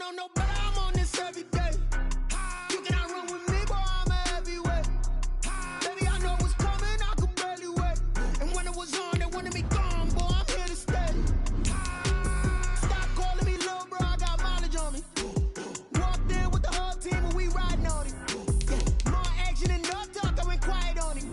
don't know, but I'm on this every day. You cannot run with me, boy, I'm a heavyweight. Baby, I know what's coming, I could barely wait. And when it was on, they wanted me gone, boy, I'm here to stay. Stop calling me little bro, I got mileage on me. Walked in with the whole team and we riding on it. More action and no talk, I went quiet on it.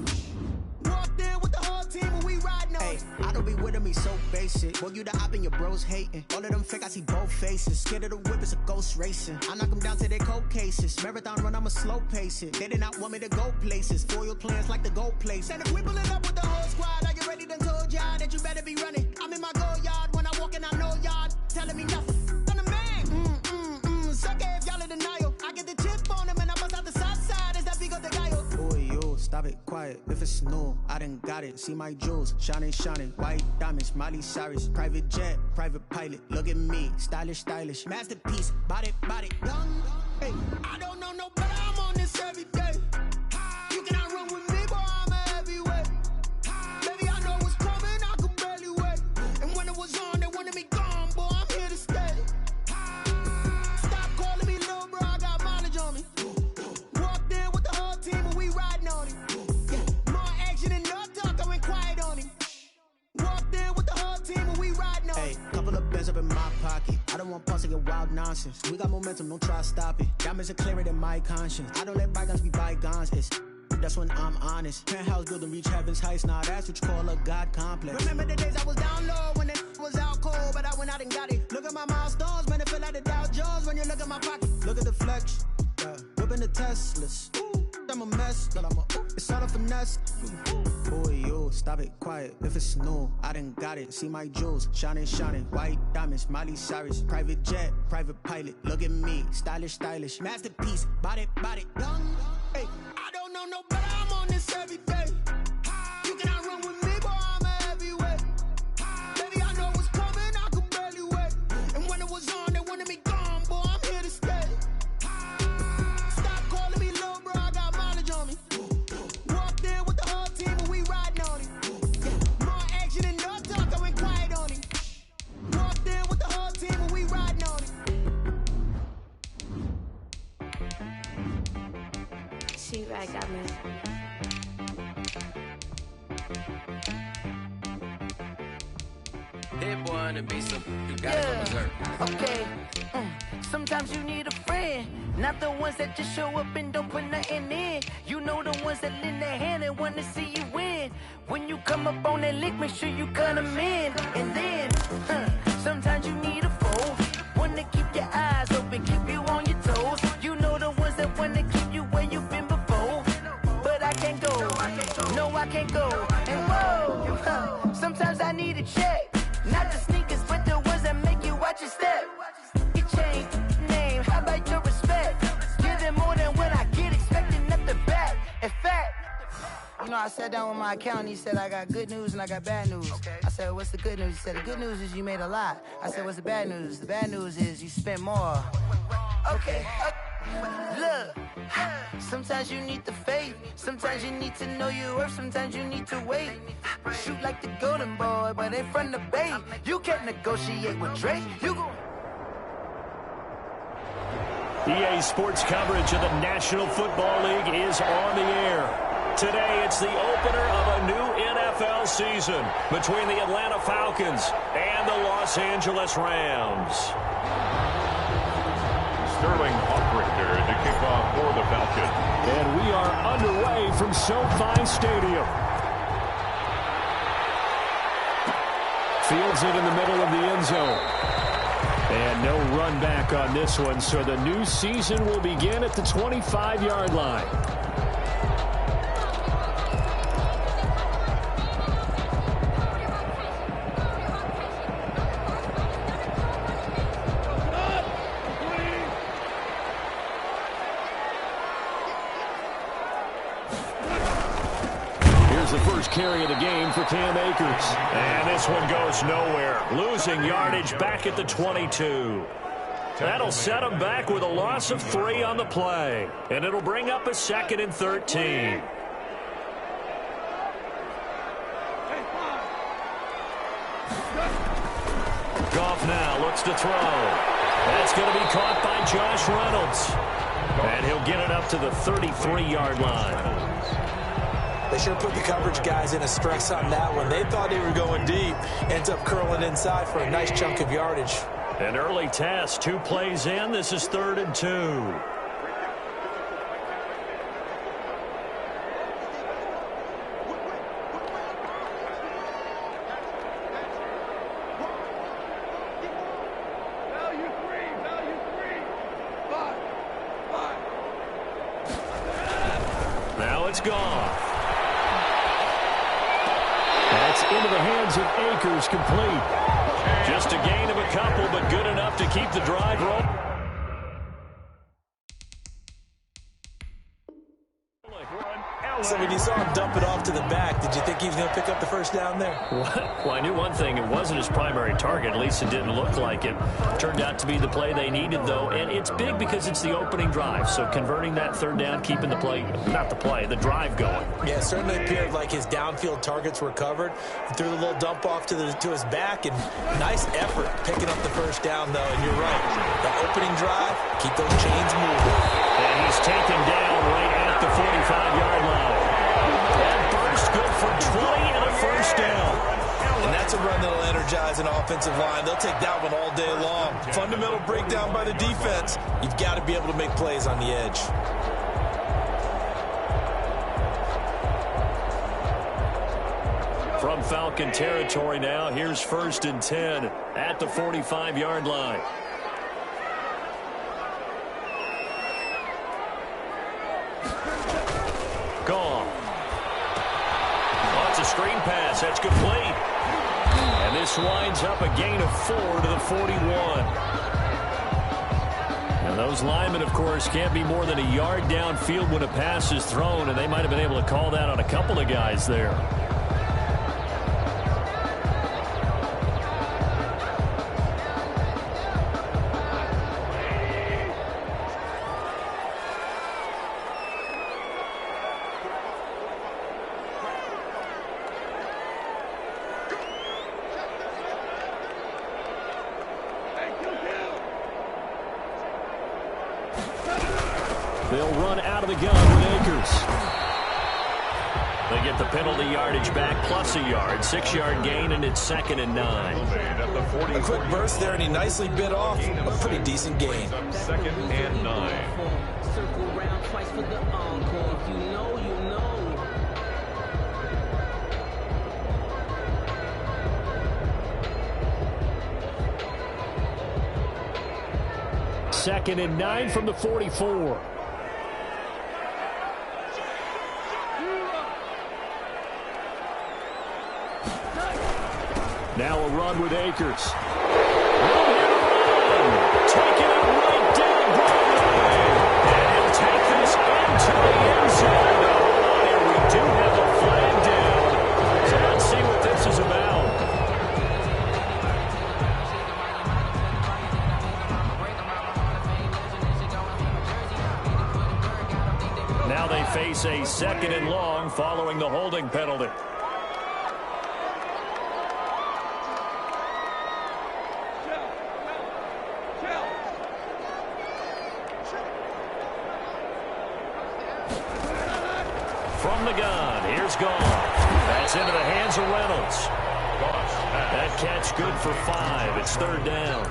Walked in with the whole team and we riding on it. I don't be with me so basic. Boy, you the op and your bros hating. All of them fake, I see both faces. Scared of the whip, it's a ghost racing. I knock them down to their cold cases. Marathon run, I'ma slow pace it. They did not want me to go places. Foil plans like the gold place. And if we pulling up with the whole squad, are you ready? Done told y'all that you better be running. I'm in my go yard. When I walk in, I know y'all telling me nothing. I'm the man. Suck it if y'all in denial. I get the chip on them and I bust out the south side. Is that Vigo de Gallo? Boy, yo, stop it, quiet. If it's new, I done got it. See my jewels, shining, shining. White diamonds, Miley Cyrus. Private jet, private pilot. Look at me, stylish, stylish. Masterpiece, body, young. Hey, I don't know, no, but I'm on this every day. You cannot run with me, boy, I'm a heavyweight. Baby, I know what's coming, I could barely wait. And when it was on, they wanted me gone, boy, I'm here to stay. Stop calling me little bro, I got mileage on me. Walked in with the whole team and we riding on it. More action and no talk, I went quiet on it. Walked in with the whole team and we riding on it. Hey, couple of bands up in my pocket. I don't want pulse to get wild nonsense. We got momentum, don't try to stop it. Diamonds are clearer than my conscience. I don't let bygones be bygones. That's when I'm honest. Penthouse building, reach heaven's heights. Now that's what you call a God complex. Remember the days I was down low when it was out cold, but I went out and got it. Look at my milestones, man, it feel like the Dow Jones when you look at my pocket. Look at the flex, whipping the Teslas. I'm a mess, but it's all a finesse. Boy, yo, stop it, quiet. If it's new, I done got it. See my jewels, shining, shining. White diamonds, Miley Cyrus. Private jet, private pilot. Look at me, stylish, stylish. Masterpiece, body, young. Hey, I don't know, no, but I'm on this every day. You cannot run with me, boy, I'm a heavyweight. Baby, I know what's coming, I could barely wait. And when it was on, they wanted me gone, boy, I'm here to stay. Stop calling me little bro, I got mileage on me. Walked in with the whole team and we riding on it. More action and no talk, I went quiet on it. Walked in with the whole team and we riding on it. She right, got me. It wanna be some, you gotta go berserk. Okay. Sometimes you need a friend, not the ones that just show up and don't put nothing in. You know the ones that lend their hand and wanna see you win. When you come up on that lick, make sure you cut them in. And then, sometimes you need a foe, one to keep your eyes open, keep you on your toes. You know the ones that wanna keep you where you've been before. But I can't go, no I can't go. And whoa, sometimes I need a check. Not the sneakers, but the ones that make you watch your step. You change name, how about your respect? Give them more than what I get, expecting nothing back. In fact, you know, I sat down with my accountant, he said, I got good news and I got bad news. Okay. I said, what's the good news? He said, the good news is you made a lot. I said, what's the bad news? The bad news is you spent more. Okay. Look, sometimes you need the faith, sometimes you need to know your worth, sometimes you need to wait. Shoot like the golden boy, but in front of the bay. You can't negotiate with Drake. You go. EA Sports coverage of the National Football League is on the air. Today, it's the opener of a new NFL season between the Atlanta Falcons and the Los Angeles Rams. Sterling Hawkrichter to kick off for the Falcons. And we are underway from SoFi Stadium. Fields it in the middle of the end zone. And no run back on this one, so the new season will begin at the 25-yard line. The first carry of the game for Cam Akers. And this one goes nowhere. Losing yardage back at the 22. That'll set him back with a loss of 3 on the play. And it'll bring up a 2nd and 13. Goff now looks to throw. That's going to be caught by Josh Reynolds. And he'll get it up to the 33-yard line. They sure put the coverage guys in a stress on that one. They thought they were going deep. Ends up curling inside for a nice chunk of yardage. An early test, 2 plays in. This is 3rd and 2. It's gone. That's into the hands of Akers, complete. Just a gain of a couple, but good enough to keep the drive rolling. So when you saw him dump it off to the back, did you think he was going to pick up the first down there? Well, I knew one thing. It wasn't his primary target. At least it didn't look like it. Turned out to be the play they needed, though. And it's big because it's the opening drive. So converting that 3rd down, keeping the play, not the play, the drive going. Yeah, it certainly appeared like his downfield targets were covered. He threw the little dump off to his back, and nice effort picking up the first down, though. And you're right. That opening drive, keep those chains moving. And he's taken down right at the 45-yard line. That burst good for 20 and a first down. And that's a run that'll energize an offensive line. They'll take that one all day long. Fundamental breakdown by the defense. You've got to be able to make plays on the edge. From Falcon territory now, here's 1st and 10 at the 45-yard line. Gone. Lots of screen pass. That's complete. And this winds up a gain of 4 to the 41. And those linemen, of course, can't be more than a yard downfield when a pass is thrown, and they might have been able to call that on a couple of guys there. They'll run out of the gun with Akers. They get the penalty yardage back plus a yard. 6-yard gain, and it's 2nd and 9. A quick burst there, and he nicely bit off a pretty decent gain. 2nd and 9. Circle round twice for the encore. You know, you know. 2nd and 9 from the 44. Now a run with Akers. Taking it right down Broadway. And he'll take this into the end zone. And we do have a flag down. So let's see what this is about. Now they face a 2nd and long following the holding penalty. From the gun, here's Goff. That's into the hands of Reynolds. That catch good for 5. It's 3rd down.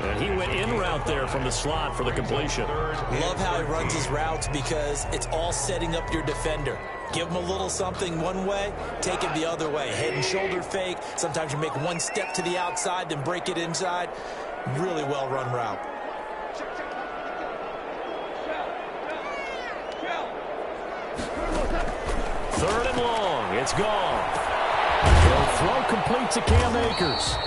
And he went in route there from the slot for the completion. Love how he runs his routes because it's all setting up your defender. Give him a little something one way, take it the other way. Head and shoulder fake. Sometimes you make one step to the outside, then break it inside. Really well-run route. Third and long. It's gone. The throw complete to Cam Akers.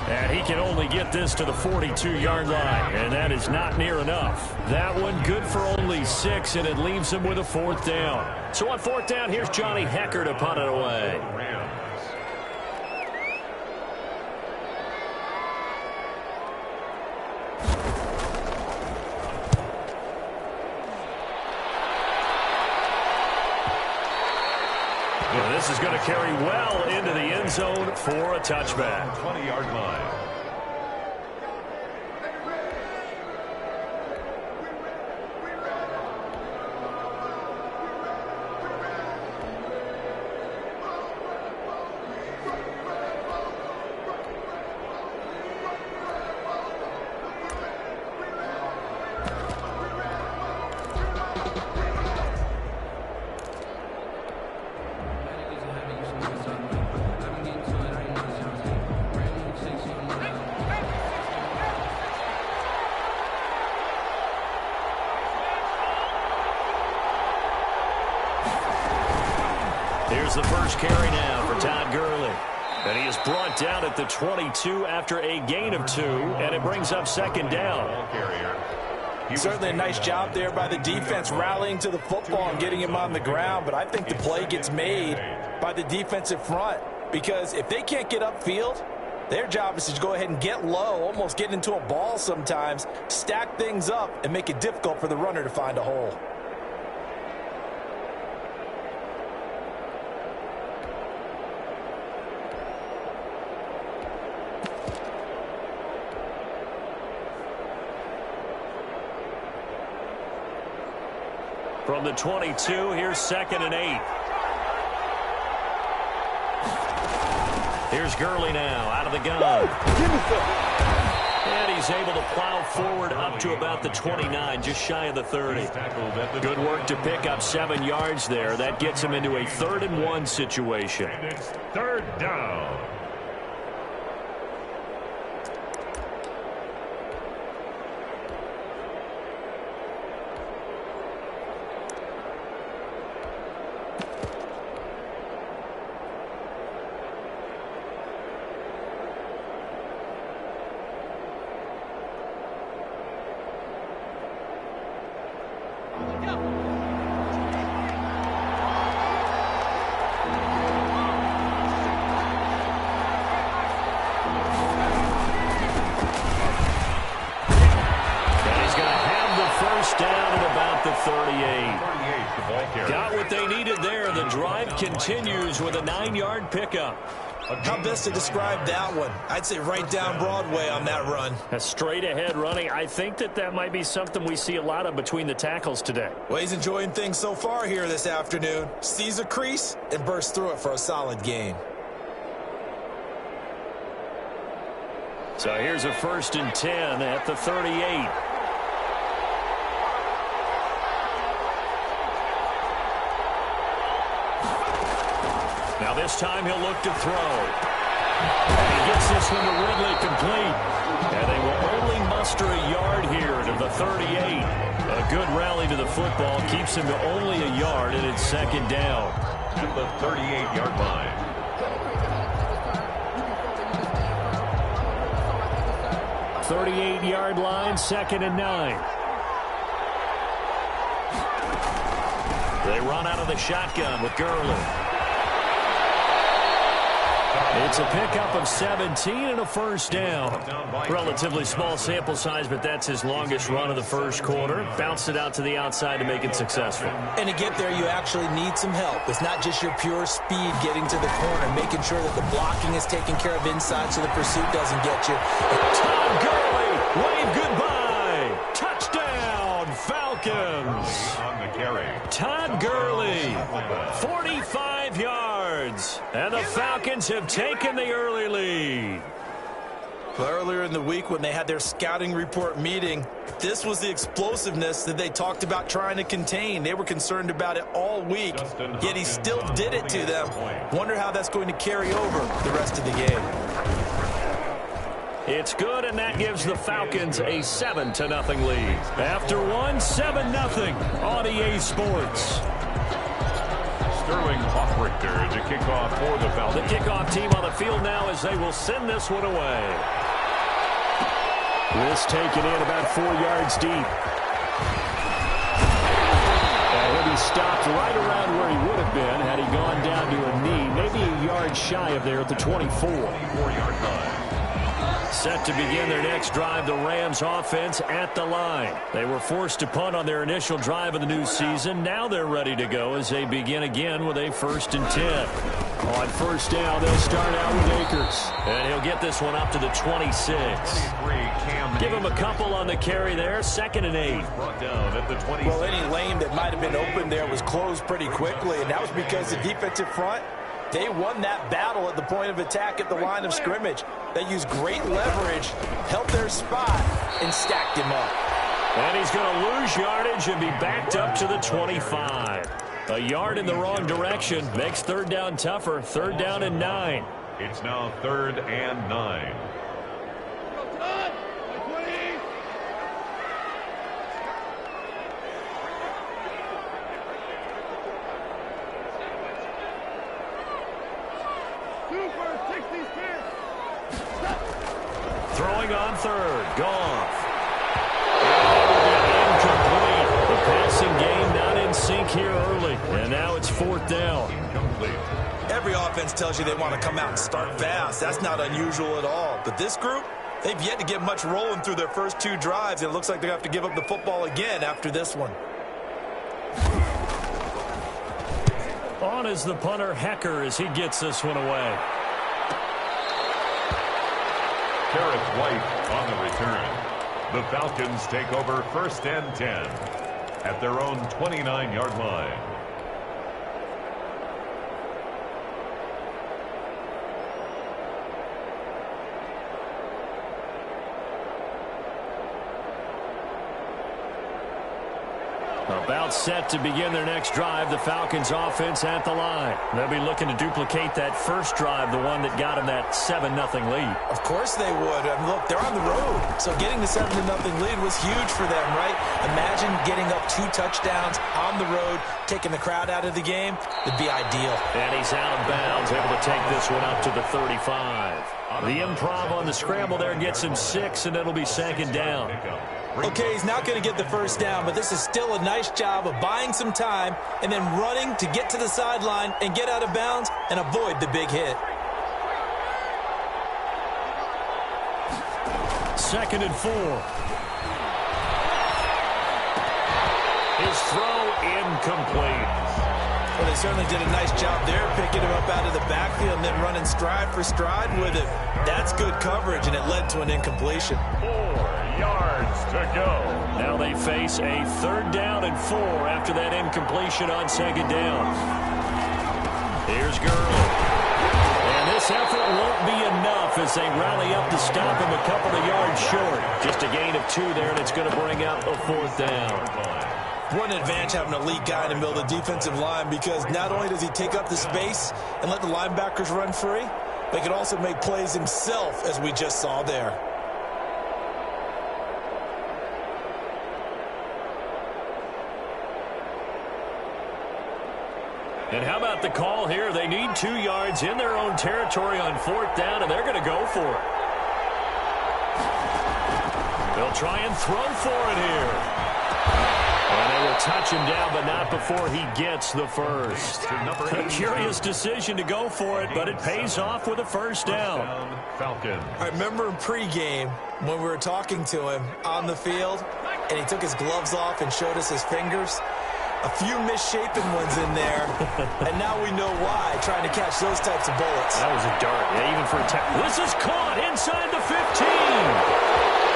And he can only get this to the 42-yard line, and that is not near enough. That one good for only 6, and it leaves him with a 4th down. So on 4th down, here's Johnny Hecker to punt it away. And this is going to carry well into the end zone for a touchback. 20-yard line. Here's the first carry now for Todd Gurley. And he is brought down at the 22 after a gain of 2, and it brings up second down. Certainly a nice job there by the defense rallying to the football and getting him on the ground, but I think the play gets made by the defensive front because if they can't get upfield, their job is to go ahead and get low, almost get into a ball sometimes, stack things up, and make it difficult for the runner to find a hole. From the 22, here's 2nd and 8. Here's Gurley now, out of the gun. And he's able to plow forward up to about the 29, just shy of the 30. Good work to pick up 7 yards there. That gets him into a 3rd and 1 situation. It's 3rd down. Got what they needed there. The drive continues with a 9-yard pickup. How best to describe that one? I'd say right down Broadway on that run. A straight-ahead running. I think that might be something we see a lot of between the tackles today. Well, he's enjoying things so far here this afternoon. Sees a crease and bursts through it for a solid gain. So here's a 1st and 10 at the 38. Now this time he'll look to throw. And he gets this one to Ridley complete. And they will only muster a yard here to the 38. A good rally to the football keeps him to only a yard, and it's 2nd down. At the 38-yard line. 38-yard line, 2nd and 9. They run out of the shotgun with Gurley. It's a pickup of 17 and a 1st down. Relatively small sample size, but that's his longest run of the 1st quarter. Bounced it out to the outside to make it successful. And to get there, you actually need some help. It's not just your pure speed getting to the corner, making sure that the blocking is taken care of inside so the pursuit doesn't get you. Todd Gurley, wave goodbye. Touchdown, Falcons. On the carry. Todd Gurley, 45 yards. And the Falcons have taken the early lead. Well, earlier in the week when they had their scouting report meeting, this was the explosiveness that they talked about trying to contain. They were concerned about it all week, yet he still did it to them. Wonder how that's going to carry over the rest of the game. It's good, and that gives the Falcons a 7-0 lead. After one, 7-0 on EA Sports. Sterling Hoffrichter to kick off for the Falcons. The kickoff team on the field now as they will send this one away. This taken in about 4 yards deep. And he'll be stopped right around where he would have been had he gone down to a knee, maybe a yard shy of there at the 24. 24-yard line. Set to begin their next drive, the Rams offense at the line. They were forced to punt on their initial drive of the new season. Now they're ready to go as they begin again with a 1st and 10. On 1st down, they'll start out with Akers. And he'll get this one up to the 26. Give him a couple on the carry there, 2nd and 8. Brought down at the 20. Well, any lane that might have been open there was closed pretty quickly, and that was because the defensive front, they won that battle at the point of attack at the line of scrimmage. They used great leverage, held their spot, and stacked him up. And he's going to lose yardage and be backed up to the 25. A yard in the wrong direction makes 3rd down tougher. 3rd down and 9. It's now 3rd and 9. Throwing on third. Goff. Incomplete. The passing game not in sync here early. And now it's fourth down. Incomplete. Every offense tells you they want to come out and start fast. That's not unusual at all. But this group, they've yet to get much rolling through their first two drives. And it looks like they have to give up the football again after this one. On is the punter, Hecker, as he gets this one away. Garrett White on the return. The Falcons take over 1st and 10 at their own 29-yard line. About set to begin their next drive, the Falcons offense at the line. They'll be looking to duplicate that first drive, the one that got them that 7-0 lead. Of course they would. I mean, look, they're on the road. So getting the 7-0 lead was huge for them, right? Imagine getting up 2 touchdowns on the road, taking the crowd out of the game. It'd be ideal. And he's out of bounds, able to take this one up to the 35. The improv on the scramble there gets him 6, and it'll be 2nd down. Okay, he's not going to get the first down, but this is still a nice job of buying some time and then running to get to the sideline and get out of bounds and avoid the big hit. 2nd and 4. His throw incomplete. Well, they certainly did a nice job there, picking him up out of the backfield and then running stride for stride with him. That's good coverage, and it led to an incompletion. 4 yards to go. Now they face a 3rd down and 4 after that incompletion on 2nd down. Here's Gurley. And this effort won't be enough as they rally up to stop him a couple of yards short. Just a gain of 2 there, and it's going to bring up a 4th down. What an advantage having a lead guy in the middle of the defensive line, because not only does he take up the space and let the linebackers run free, but he can also make plays himself, as we just saw there. And how about the call here? They need 2 yards in their own territory on 4th down, and they're going to go for it. They'll try and throw for it here. And they will touch him down, but not before he gets the first. A curious decision to go for it, but it pays off with a 1st down. Falcons. I remember in pregame when we were talking to him on the field, and he took his gloves off and showed us his fingers. A few misshapen ones in there, and now we know why, trying to catch those types of bullets. That was a dart, yeah, even for a tackle. This is caught inside the 15.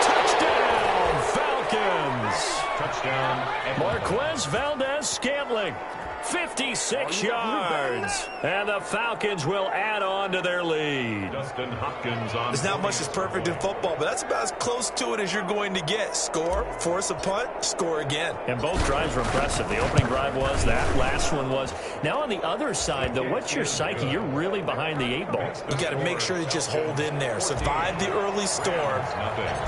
Touchdown, Falcons. Touchdown. Marquez Valdez-Scantling, 56 yards. And the Falcons will add on to their lead. Dustin Hopkins on. There's not much that's perfect in football, but that's about as close to it as you're going to get. Score, force a punt, score again. And both drives were impressive. The opening drive was, that last one was. Now on the other side, though, what's your psyche? You're really behind the 8 ball. You got to make sure you just hold in there. Survive the early storm,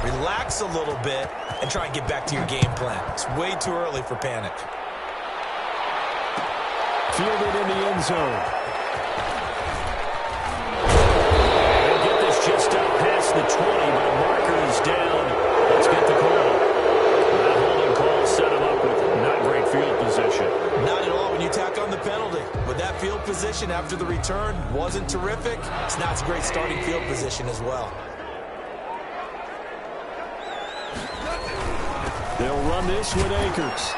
relax a little bit, and try and get back to your game plan. It's way too early for panic. Fielded in the end zone. They'll get this just up past the 20, but a marker is down. Let's get the call. That holding call set him up with not great field position. Not at all when you tack on the penalty. But that field position after the return wasn't terrific. It's not a great starting field position as well. They'll run this with Akers.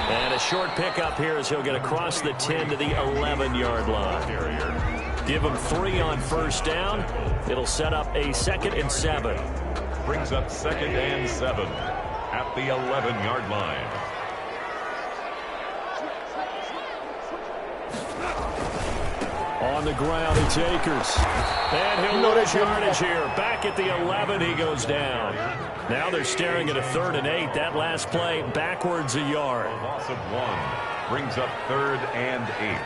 And a short pickup here as he'll get across the 10 to the 11-yard line. Give him 3 on 1st down. It'll set up a 2nd and 7. Brings up 2nd and 7 at the 11-yard line. On the ground, it's Akers. And he'll lose yardage here. Back at the 11, he goes down. Now they're staring at a 3rd and 8. That last play, backwards a yard. A loss of 1 brings up 3rd and 8.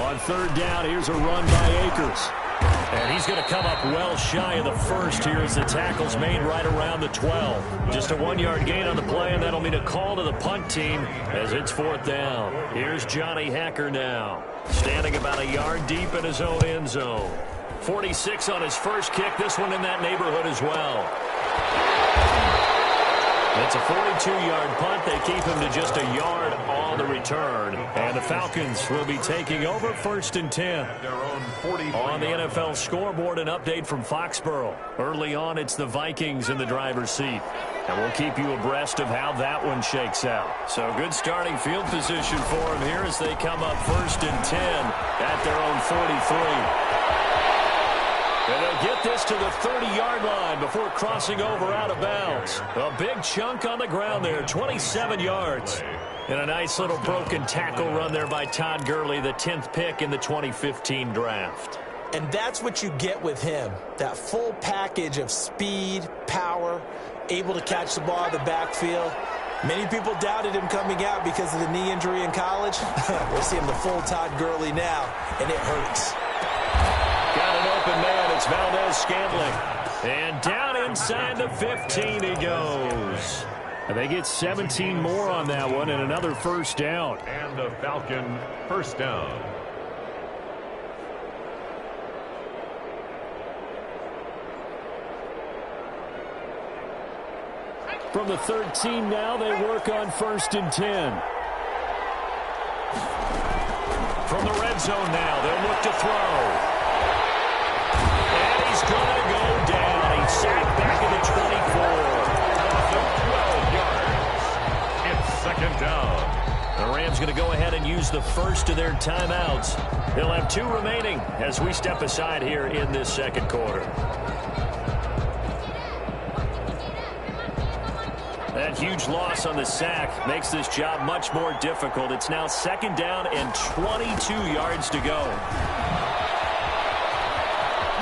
On 3rd down, here's a run by Akers. And he's going to come up well shy of the first here as the tackle's made right around the 12. Just a 1-yard gain on the play, and that'll mean a call to the punt team as it's 4th down. Here's Johnny Hacker now, standing about a yard deep in his own end zone. 46 on his first kick, this one in that neighborhood as well. It's a 42-yard punt. They keep him to just a yard on the return. And the Falcons will be taking over 1st and 10. On the NFL scoreboard, an update from Foxborough. Early on, it's the Vikings in the driver's seat. And we'll keep you abreast of how that one shakes out. So good starting field position for them here as they come up 1st and 10 at their own 43. And they'll get this to the 30-yard line before crossing over out of bounds. A big chunk on the ground there, 27 yards. And a nice little broken tackle run there by Todd Gurley, the 10th pick in the 2015 draft. And that's what you get with him, that full package of speed, power, able to catch the ball out of the backfield. Many people doubted him coming out because of the knee injury in college. We're seeing the full Todd Gurley now, and it hurts. Got an open man. It's Valdez-Scantling. And down inside the 15 he goes. And they get 17 more on that one and another 1st down. And a Falcon 1st down. From the 13 now, they work on 1st and 10. From the red zone now, they'll look to throw. And he's going to go down. He's sacked back at the 24. 12 yards. It's 2nd down. The Rams going to go ahead and use the first of their timeouts. They'll have 2 remaining as we step aside here in this 2nd quarter. That huge loss on the sack makes this job much more difficult. It's now 2nd down and 22 yards to go.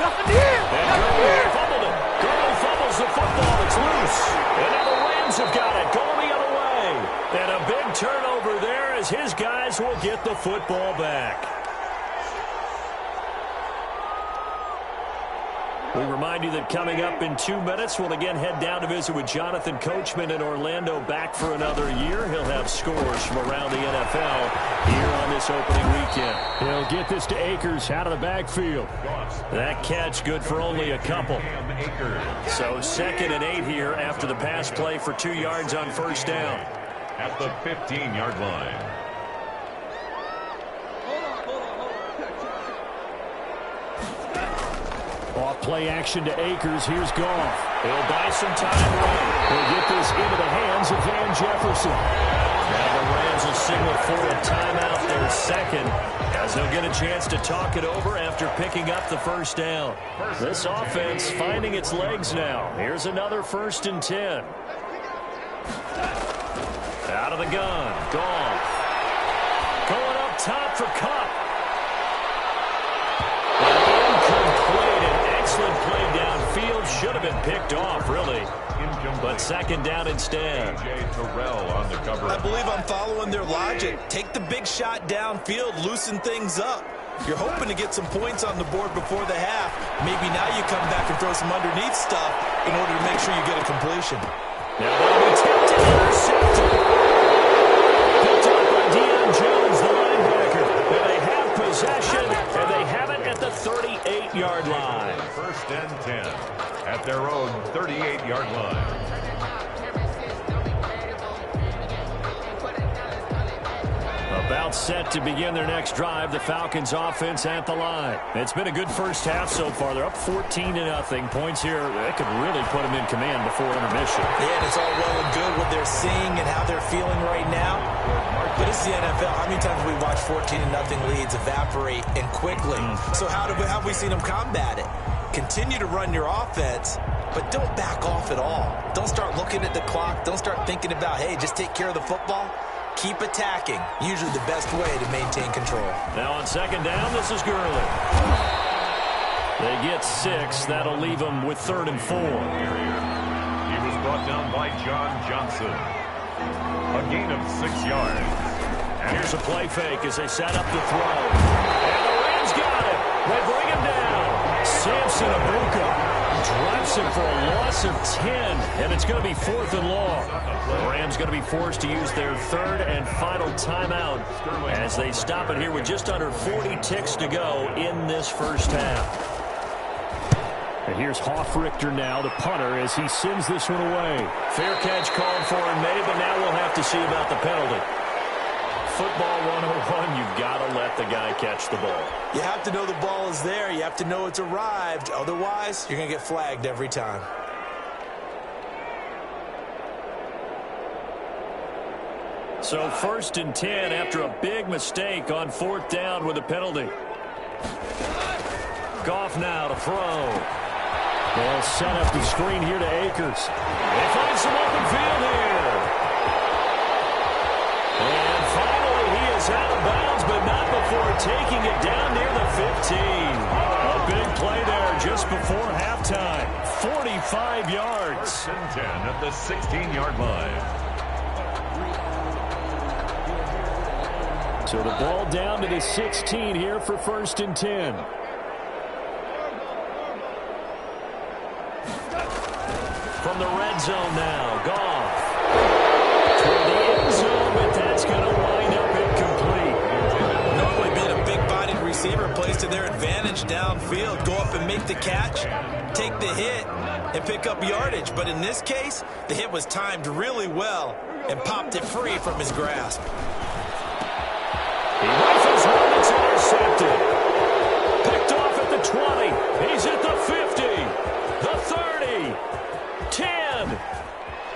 Nothing here. And Gurley fumbled it. Gurley fumbles the football. It's loose. And now the Rams have got it. Going the other way. And a big turnover there as his guys will get the football back. We remind you that coming up in 2 minutes, we'll again head down to visit with Jonathan Coachman in Orlando, back for another year. He'll have scores from around the NFL here on this opening weekend. He'll get this to Akers out of the backfield. That catch good for only a couple. So 2nd and 8 here after the pass play for 2 yards on 1st down. At the 15-yard line. Off play action to Akers. Here's Goff. He'll buy some time running. He'll get this into the hands of Van Jefferson. Now the Rams will signal for a timeout their 2nd as they'll get a chance to talk it over after picking up the 1st down. This offense finding its legs now. Here's another 1st and 10. Out of the gun. Goff. Going up top for Kupp. Excellent play downfield. Should have been picked off, really. But 2nd down instead. I believe I'm following their logic. Take the big shot downfield, loosen things up. You're hoping to get some points on the board before the half. Maybe now you come back and throw some underneath stuff in order to make sure you get a completion. Now they'll be tipped and intercepted. Picked up by Deion Jones, the linebacker. And they have possession, and they have it at the 38-yard line. 1st and 10 at their own 38-yard line. About set to begin their next drive. The Falcons offense at the line. It's been a good first half so far. They're up 14-0. Points here that could really put them in command before intermission. Yeah, and it's all well and good what they're seeing and how they're feeling right now. But it's the NFL. How many times have we watched 14-0 leads evaporate and quickly? So how have we seen them combat it? Continue to run your offense, but don't back off at all. Don't start looking at the clock. Don't start thinking about, hey, just take care of the football. Keep attacking. Usually the best way to maintain control. Now on 2nd down, this is Gurley. They get 6. That'll leave them with 3rd and 4. He was brought down by John Johnson. A gain of 6 yards. And here's a play fake as they set up the throw. And the Rams got it. They bring him down. Samson Abuka drops him for a loss of 10, and it's going to be 4th and long. The Rams going to be forced to use their 3rd and final timeout as they stop it here with just under 40 ticks to go in this first half. And here's Hoffrichter now, the punter, as he sends this one away. Fair catch called for and made, but now we'll have to see about the penalty. Football 101, you've got to let the guy catch the ball. You have to know the ball is there. You have to know it's arrived. Otherwise, you're going to get flagged every time. So 1st and 10 after a big mistake on 4th down with a penalty. Goff now to throw. They'll set up the screen here to Akers. They find some open field here. And finally, he is out of bounds, but not before taking it down near the 15. A big play there just before halftime. 45 yards. 1st and 10 at the 16-yard line. So the ball down to the 16 here for 1st and 10. From the red zone now, Goff. Toward the end zone, but that's going to wind up incomplete. Normally being a big-bodied receiver plays to their advantage downfield. Go up and make the catch, take the hit, and pick up yardage. But in this case, the hit was timed really well and popped it free from his grasp. He rifles one, it's intercepted. Picked off at the 20. He's at the 50. The 30. 10.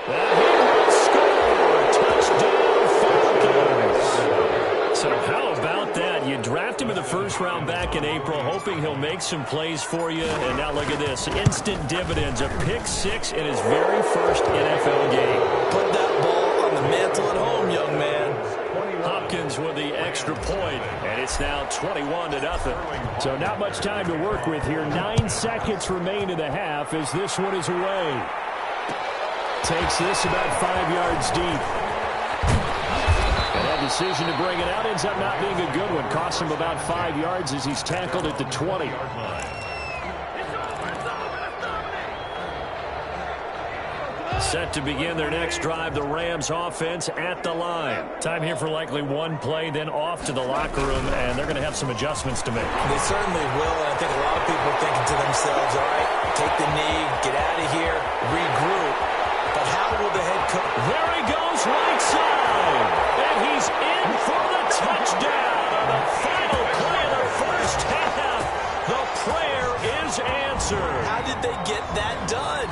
And he will score. Touchdown, Falcons. So how about that? You draft him in the 1st round back in April, hoping he'll make some plays for you. And now look at this. Instant dividends. A pick 6 in his very first NFL game. Put that ball on the mantle at home, young man. Hopkins with the extra point, and it's now 21-0. So not much time to work with here. 9 seconds remain in the half as this one is away. Takes this about 5 yards deep. And that decision to bring it out ends up not being a good one. Costs him about 5 yards as he's tackled at the 20. Set to begin their next drive, the Rams offense at the line. Time here for likely one play, then off to the locker room, and they're going to have some adjustments to make. They certainly will, and I think a lot of people are thinking to themselves, all right, take the knee, get out of here, regroup. But how will the head coach? There he goes, right side, and he's in for the touchdown on the final play of the first half. The prayer is answered. How did they get that done?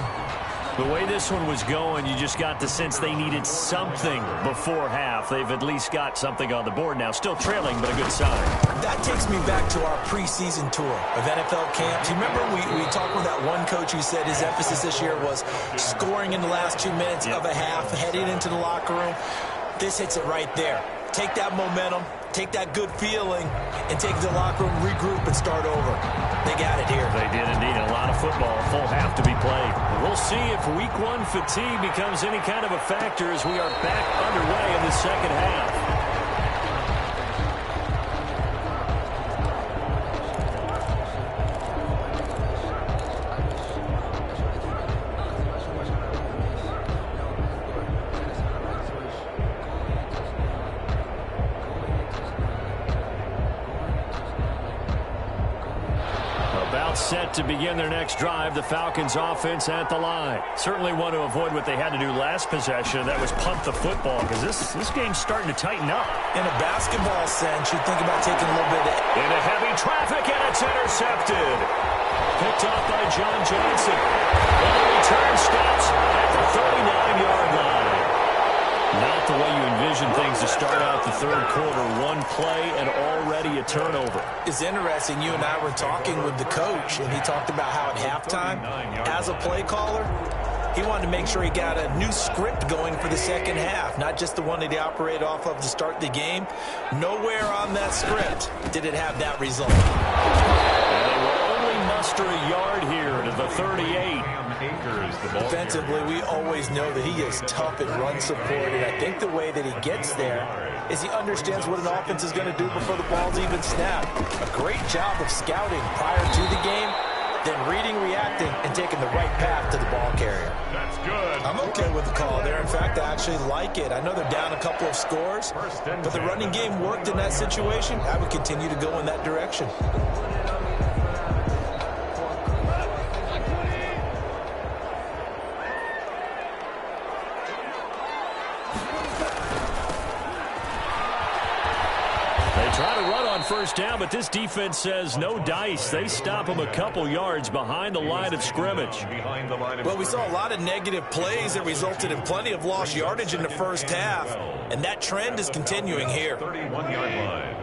The way this one was going, you just got the sense they needed something before half. They've at least got something on the board now. Still trailing, but a good sign. That takes me back to our preseason tour of NFL camps. You remember we talked with that one coach who said his emphasis this year was scoring in the last 2 minutes of a half, heading into the locker room. This hits it right there. Take that momentum, take that good feeling, and take the locker room, regroup, and start over. They got it here. They did indeed. A lot of football, a full half to be played. We'll see if week 1 fatigue becomes any kind of a factor as we are back underway in the second half. Set to begin their next drive, the Falcons offense at the line. Certainly want to avoid what they had to do last possession. That was pump the football, because this game's starting to tighten up. In a basketball sense, you think about taking a little bit of... Into heavy traffic, and it's intercepted. Picked off by John Johnson. And the return stops at the 39-yard line. Not the way you envision things to start out the third quarter. One play and already a turnover. It's interesting. You and I were talking with the coach, and he talked about how at halftime, as a play caller, he wanted to make sure he got a new script going for the second half, not just the one that he operated off of to start the game. Nowhere on that script did it have that result. And they will only muster a yard here to the 38. Defensively, we always know that he is tough in run support, and I think the way that he gets there is he understands what an offense is going to do before the ball's even snapped. A great job of scouting prior to the game, then reading, reacting, and taking the right path to the ball carrier. That's good. I'm okay with the call there. In fact, I actually like it. I know they're down a couple of scores, but the running game worked in that situation. I would continue to go in that direction. Try to run on first down, but this defense says no dice. They stop them a couple yards behind the line of scrimmage. Well, we saw a lot of negative plays that resulted in plenty of lost yardage in the first half, and that trend is continuing here. 31-yard line.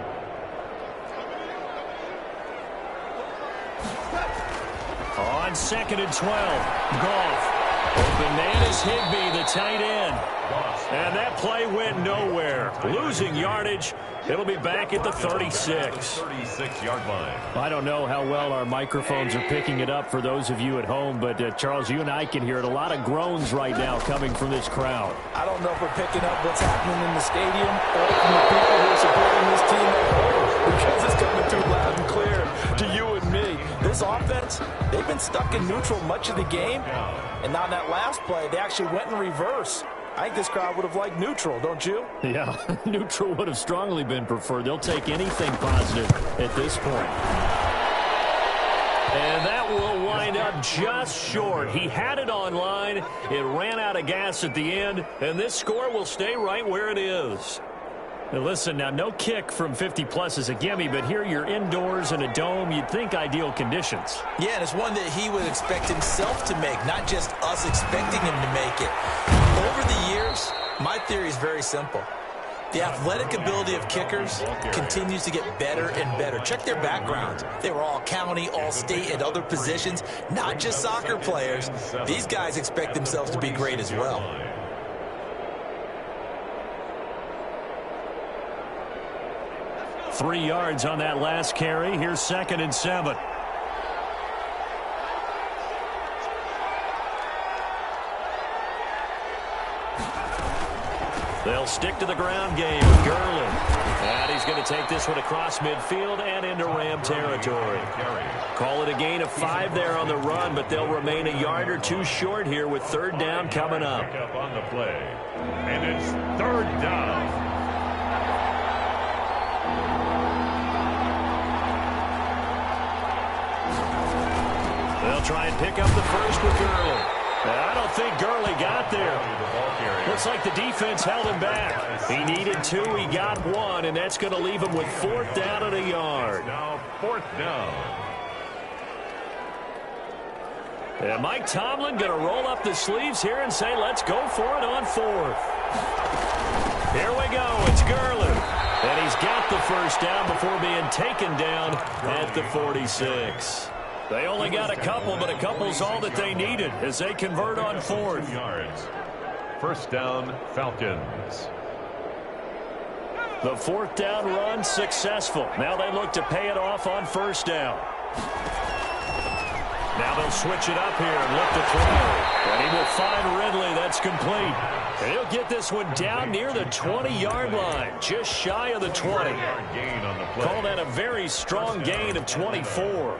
On 2nd and 12, Goff. Open man is Higbee, the tight end. And that play went nowhere. Losing yardage. It'll be back at the 36. 36-yard line. I don't know how well our microphones are picking it up for those of you at home, but Charles, you and I can hear it. A lot of groans right now coming from this crowd. I don't know if we're picking up what's happening in the stadium or from the people who are supporting this team at home, because it's coming through loud and clear to you and me. This offense, they've been stuck in neutral much of the game, and now in that last play, they actually went in reverse. I think this crowd would have liked neutral, don't you? Yeah, neutral would have strongly been preferred. They'll take anything positive at this point. And that will wind up just short. He had it online. It ran out of gas at the end, and this score will stay right where it is. Now listen, now no kick from 50-plus is a gimme, but here you're indoors in a dome. You'd think ideal conditions. Yeah, and it's one that he would expect himself to make, not just us expecting him to make it. Over the years, my theory is very simple. The athletic ability of kickers continues to get better and better. Check their backgrounds. They were all county, all state, at other positions, not just soccer players. These guys expect themselves to be great as well. 3 yards on that last carry. Here's 2nd and 7. They'll stick to the ground game. Gurley. And he's going to take this one across midfield and into Ram territory. Call it a gain of 5 there on the run, but they'll remain a yard or two short here with 3rd down coming up. Up on the play. And it's 3rd down. They'll try and pick up the first with Gurley. I don't think Gurley got there. Looks like the defense held him back. He needed 2, he got 1, and that's going to leave him with 4th down and a yard. Now 4th down. And Mike Tomlin going to roll up the sleeves here and say, let's go for it on 4th. Here we go. It's Gurley. And he's got the first down before being taken down at the 46. They only got a couple, but a couple's all that they needed as they convert on 4th. Yards. 1st down, Falcons. The 4th down run successful. Now they look to pay it off on 1st down. Now they'll switch it up here and look to throw. And he will find Ridley. That's complete. And he'll get this one down near the 20-yard line, just shy of the 20. Gain on the play. Call that a very strong gain of 24.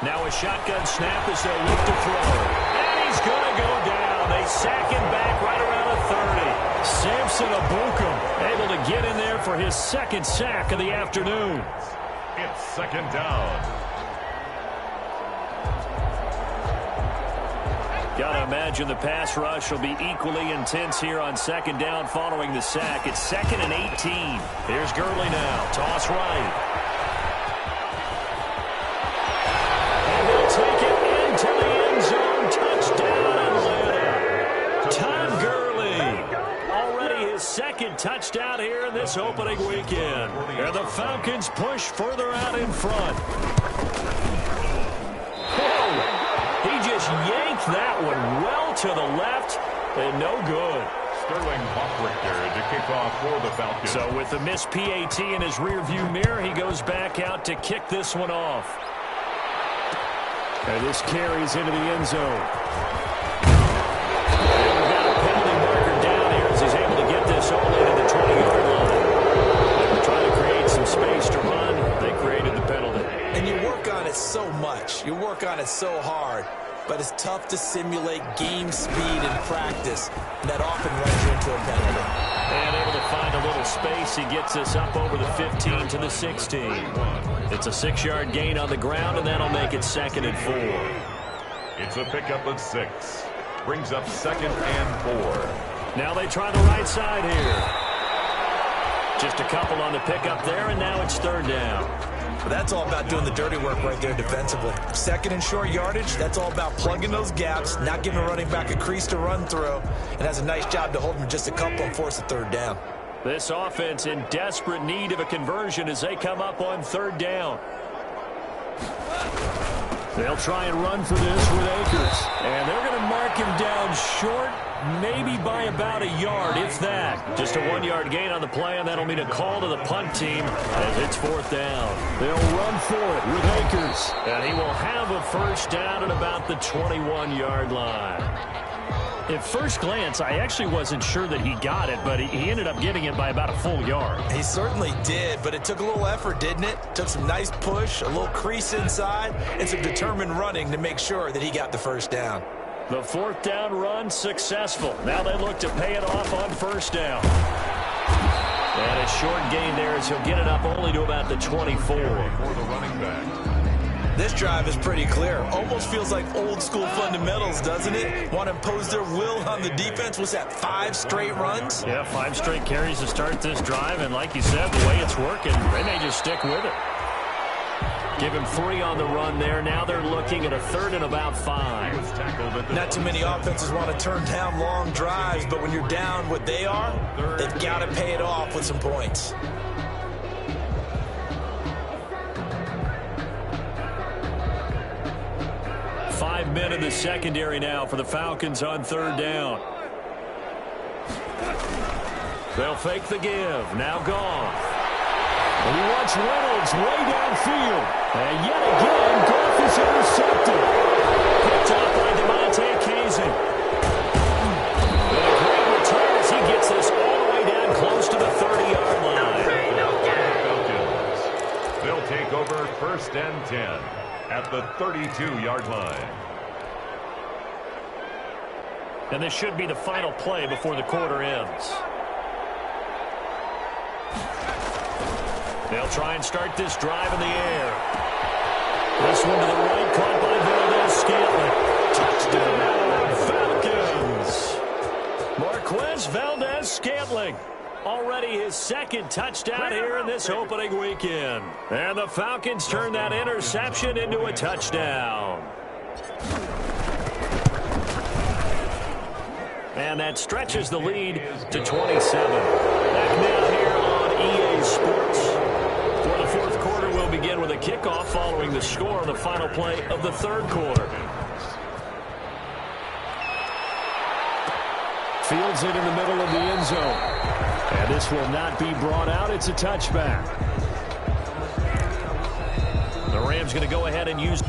Now a shotgun snap as they'll look to throw. And he's going to go down. They sack him back right around the 30. Samson Abukum able to get in there for his 2nd sack of the afternoon. It's 2nd down. Gotta imagine the pass rush will be equally intense here on 2nd down following the sack. It's 2nd and 18. Here's Gurley now. Toss right. Take it into the end zone. Touchdown, Atlanta. Todd Gurley. Already his 2nd touchdown here in this opening weekend. And the Falcons push further out in front. Whoa. He just yanked that one well to the left and no good. Sterling Hoffrichter to kick off for the Falcons. So with the missed PAT in his rearview mirror, he goes back out to kick this one off. And this carries into the end zone. And we've got a penalty marker down here as he's able to get this all into the 20-yard line. They were trying to create some space to run. They created the penalty. And you work on it so much. You work on it so hard. But it's tough to simulate game speed in practice. And that often runs you into a penalty. And able to find a little space. He gets this up over the 15 to the 16. It's a 6-yard gain on the ground, and that'll make it 2nd and 4. It's a pickup of 6. Brings up 2nd and 4. Now they try the right side here. Just a couple on the pickup there, and now it's 3rd down. But that's all about doing the dirty work right there defensively. 2nd and short yardage, that's all about plugging those gaps, not giving a running back a crease to run through, and has a nice job to hold him just a couple and force a 3rd down. This offense in desperate need of a conversion as they come up on 3rd down. They'll try and run for this with Akers. And they're going to mark him down short, maybe by about a yard, if that. Just a 1-yard gain on the play, and that'll mean a call to the punt team as it's 4th down. They'll run for it with Akers. And he will have a 1st down at about the 21-yard line. At first glance, I actually wasn't sure that he got it, but he ended up getting it by about a full yard. He certainly did, but it took a little effort, didn't it? Took some nice push, a little crease inside, and some determined running to make sure that he got the 1st down. The 4th down run successful. Now they look to pay it off on 1st down. And a short gain there as he'll get it up only to about the 24. For the running back. This drive is pretty clear. Almost feels like old school fundamentals, doesn't it? Want to impose their will on the defense. Was that 5 straight runs? Yeah, 5 straight carries to start this drive. And like you said, the way it's working, they may just stick with it. Give him 3 on the run there. Now they're looking at a 3rd and about 5. Not too many offenses want to turn down long drives, but when you're down what they are, they've got to pay it off with some points. Five men in the secondary now for the Falcons on 3rd down. They'll fake the give. Now Goff. And he wants Reynolds way downfield. And yet again, Goff is intercepted. Picked off by DeMonte Kazin. And a great return as he gets this all the way down close to the 30-yard line. They'll take over 1st and 10 at the 32-yard line. And this should be the final play before the quarter ends. They'll try and start this drive in the air. This one to the right, caught by Valdez-Scantling. Touchdown, Falcons! Marquez Valdez-Scantling. Already his 2nd touchdown here in this opening weekend. And the Falcons turn that interception into a touchdown. And that stretches the lead to 27. Back now here on EA Sports. For the 4th quarter, we'll begin with a kickoff following the score on the final play of the 3rd quarter. Fields it in the middle of the end zone. And this will not be brought out. It's a touchback. The Rams going to go ahead and use...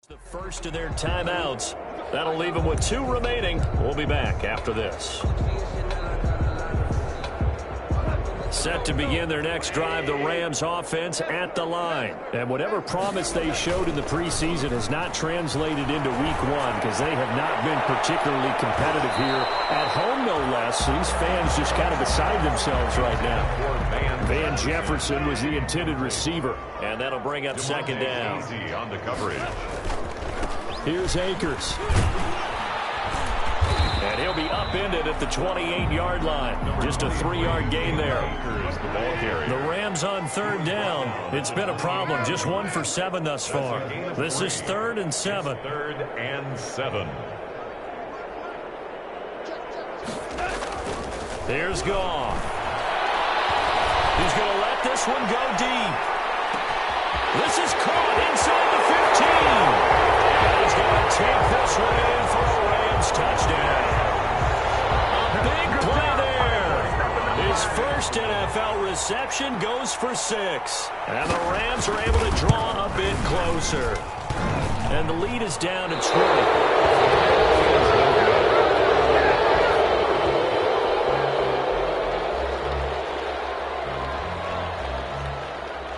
the first of their timeouts. That'll leave them with 2 remaining. We'll be back after this. Set to begin their next drive, the Rams offense at the line. And whatever promise they showed in the preseason has not translated into week 1 because they have not been particularly competitive here. At home, no less. These fans just kind of beside themselves right now. Van Jefferson was the intended receiver. And that'll bring up 2nd down. Easy on the coverage. Here's Akers. And And he'll be upended at the 28-yard line. Just a 3-yard gain there. The Rams on 3rd down. It's been a problem. Just 1 for 7 thus far. This is 3rd and 7. 3rd and 7. Here's Goff. He's going to let this one go deep. This is caught inside the 15. And he's going to take this one in for a Rams touchdown. A big play there. His first NFL reception goes for 6. And the Rams are able to draw a bit closer. And the lead is down to 20.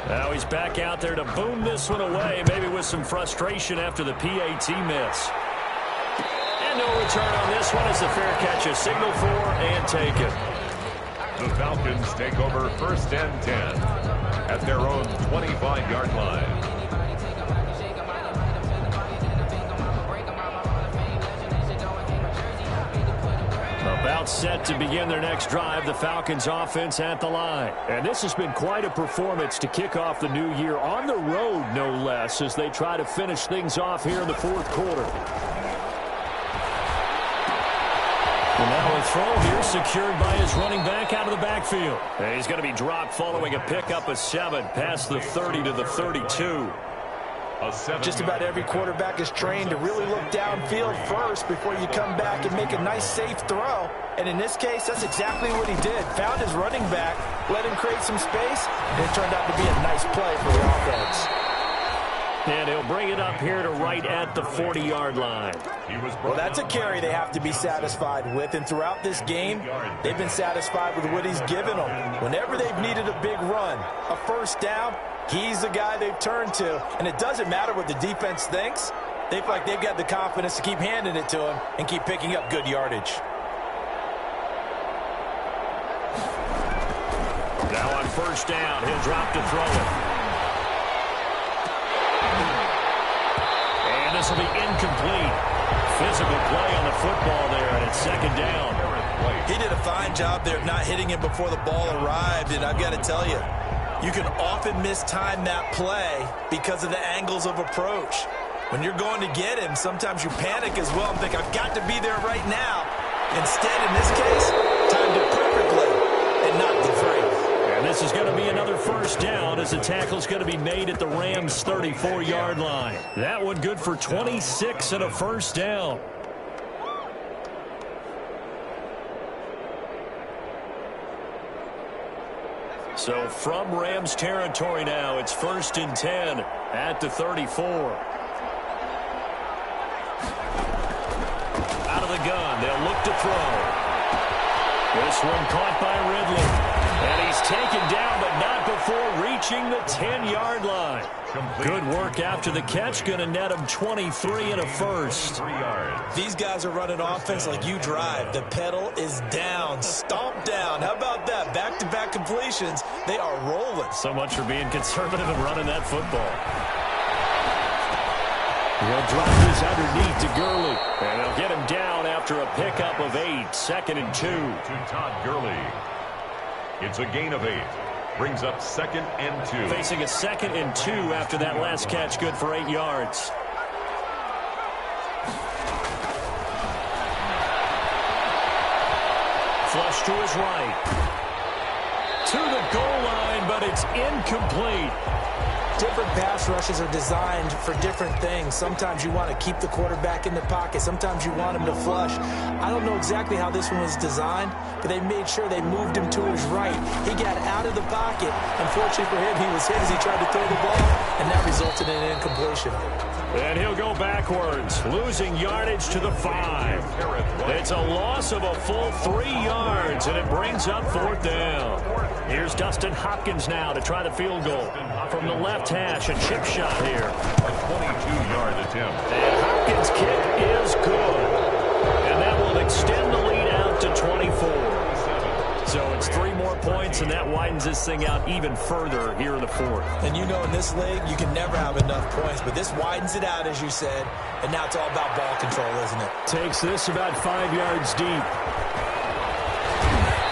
Now he's back out there to boom this one away, maybe with some frustration after the PAT miss. And no return on this one as the fair catch is signaled for and taken. The Falcons take over 1st and 10 at their own 25-yard line. About set to begin their next drive, the Falcons offense at the line. And this has been quite a performance to kick off the new year on the road, no less, as they try to finish things off here in the 4th quarter. And now a throw here secured by his running back out of the backfield. And he's going to be dropped following a pickup of 7 past the 30 to the 32. Just about every quarterback is trained to really look downfield first before you come back and make a nice, safe throw. And in this case, that's exactly what he did. Found his running back, let him create some space, and it turned out to be a nice play for the offense. And he'll bring it up here to right at the 40-yard line. Well, that's a carry they have to be satisfied with. And throughout this game, they've been satisfied with what he's given them. Whenever they've needed a big run, a first down, he's the guy they've turned to. And it doesn't matter what the defense thinks. They feel like they've got the confidence to keep handing it to him and keep picking up good yardage. Now on first down, he'll drop to throw it. And this will be incomplete. Physical play on the football there, and it's 2nd down. He did a fine job there of not hitting him before the ball arrived, and I've got to tell you, you can often mistime that play because of the angles of approach. When you're going to get him, sometimes you panic as well and think, I've got to be there right now. Instead, in this case, timed it perfectly and knocked it free. And this is going to be another first down as the tackle's going to be made at the Rams' 34-yard line. That one good for 26 and a first down. So from Rams territory now, it's 1st and 10 at the 34. Out of the gun, they'll look to throw. This one caught by Ridley. And he's taken down, but not before reaching the 10-yard line. Good work after the catch. Going to net him 23 and a first. These guys are running offense like you drive. The pedal is down, stomp down. How about that? Back-to-back completions. They are rolling. So much for being conservative and running that football. He'll drop this underneath to Gurley. And they'll get him down after a pickup of 8. 2nd and 2. To Todd Gurley. It's a gain of 8. Brings up 2nd and 2. Facing a 2nd and 2 after that last catch, good for 8 yards. Flush to his right. To the goal line, but it's incomplete. Different pass rushes are designed for different things. Sometimes you want to keep the quarterback in the pocket. Sometimes you want him to flush. I don't know exactly how this one was designed, but they made sure they moved him to his right. He got out of the pocket. Unfortunately for him, he was hit as he tried to throw the ball, and that resulted in an incompletion. And he'll go backwards, losing yardage to the 5. It's a loss of a full 3 yards, and it brings up 4th down. Here's Dustin Hopkins now to try the field goal. From the left hash, a chip shot here. A 22-yard attempt. And Hopkins' kick is good. And that will extend the lead out to 24. So it's 3 more more points, and that widens this thing out even further here in the fourth. And you know in this league, you can never have enough points, but this widens it out, as you said, and now it's all about ball control, isn't it? Takes this about 5 yards deep.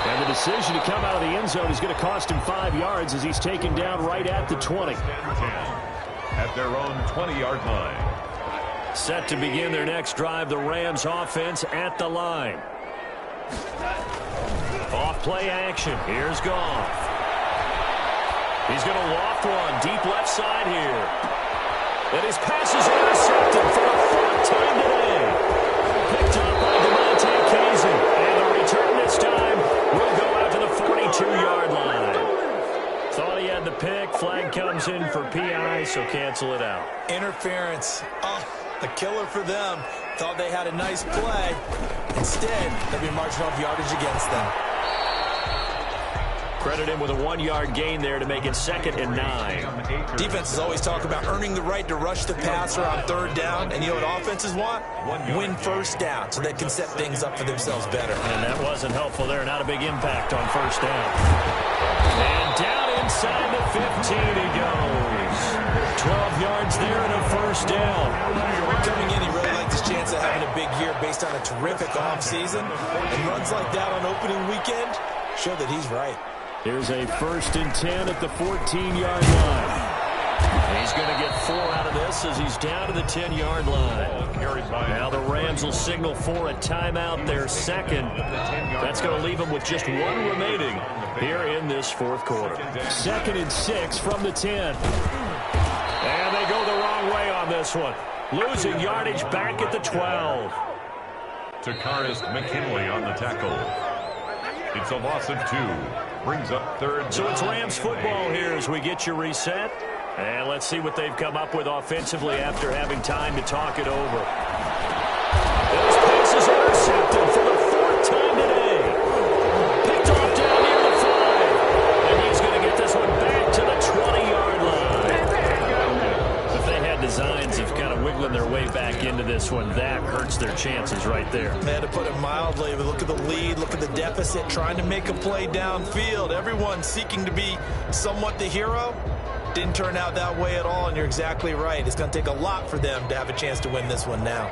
And the decision to come out of the end zone is going to cost him 5 yards as he's taken down right at the 20. At their own 20-yard line. Set to begin their next drive, the Rams offense at the line. Off play action. Here's Goff. He's going to loft one deep left side here. And his pass is intercepted for the fourth time today. Picked up by Damontae Kazee. And the return this time will go out to the 42-yard line. Thought he had the pick. Flag comes in for PI, so cancel it out. Interference. Oh, a killer for them. Thought they had a nice play. Instead, they'll be marching off yardage against them. Credit him with a 1-yard gain there to make it 2nd and 9. Defenses always talk about earning the right to rush the passer on 3rd down. And you know what offenses want? Win 1st down so they can set things up for themselves better. And that wasn't helpful there. Not a big impact on 1st down. And down inside the 15 he goes. 12 yards there and a 1st down. Coming in, he really liked his chance of having a big year based on a terrific offseason. And runs like that on opening weekend show that he's right. Here's a 1st and 10 at the 14-yard line. He's going to get 4 out of this as he's down to the 10-yard line. Now the Rams will signal for a timeout, their second. That's going to leave them with just 1 remaining here in this 4th quarter. 2nd and 6 from the 10. And they go the wrong way on this one. Losing yardage back at the 12. Takaris McKinley on the tackle. It's a loss of 2. Brings up 3rd. So it's Rams football here as we get you reset. And let's see what they've come up with offensively after having time to talk it over. This pass is intercepted for the 4th time today. Picked off down near the 5. And he's going to get this one back to the 20-yard line. If they had designs of kind of wiggling their way back into this one, that hurts their chances right there. They had to put it mildly, but look at the lead, look at the deficit, trying to make a play downfield. Everyone seeking to be somewhat the hero. Didn't turn out that way at all, and you're exactly right. It's going to take a lot for them to have a chance to win this one now.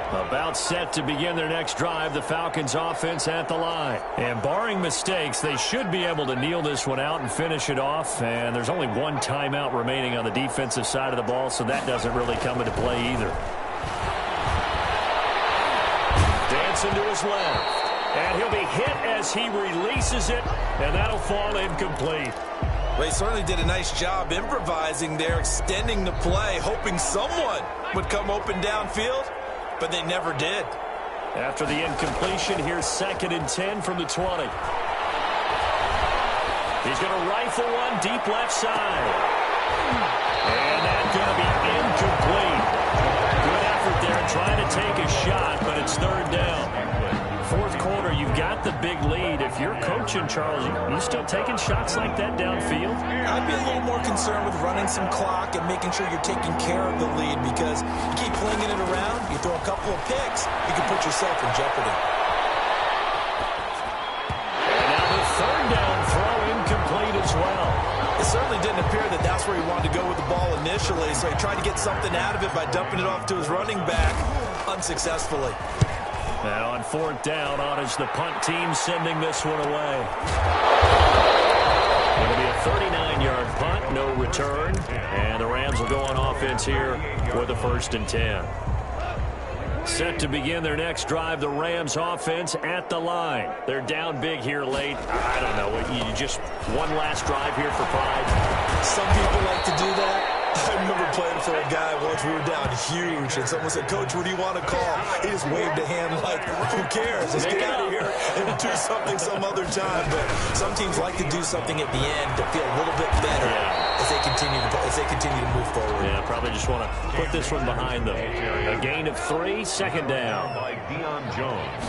About set to begin their next drive, the Falcons offense at the line. And barring mistakes, they should be able to kneel this one out and finish it off. And there's only 1 timeout remaining on the defensive side of the ball, so that doesn't really come into play either. Dancing to his left. And he'll be hit as he releases it, and that'll fall incomplete. Well, he certainly did a nice job improvising there, extending the play, hoping someone would come open downfield, but they never did. After the incompletion, here's 2nd and 10 from the 20. He's going to rifle one deep left side. And that's going to be incomplete. Good effort there trying to take a shot, but it's 3rd down. 4th quarter, you've got the big lead. If you're coaching, Charles, you still taking shots like that downfield? I'd be a little more concerned with running some clock and making sure you're taking care of the lead, because you keep flinging it around, you throw a couple of picks, you can put yourself in jeopardy. And now the 3rd down throw incomplete as well. It certainly didn't appear that that's where he wanted to go with the ball initially, so he tried to get something out of it by dumping it off to his running back unsuccessfully. Now on 4th down, on is the punt team sending this one away. It'll be a 39-yard punt, no return. And the Rams will go on offense here with a 1st and 10. Set to begin their next drive, the Rams offense at the line. They're down big here late. I don't know, you just one last drive here for pride. Some people like to do that. I remember playing for a guy once. We were down huge, and someone said, "Coach, what do you want to call?" He just waved a hand like, "Who cares? Let's get out of here and do something some other time." But some teams like to do something at the end to feel a little bit better as they continue to move forward. Yeah, probably just want to put this one behind them. A gain of 3, 2nd down. By Deion Jones.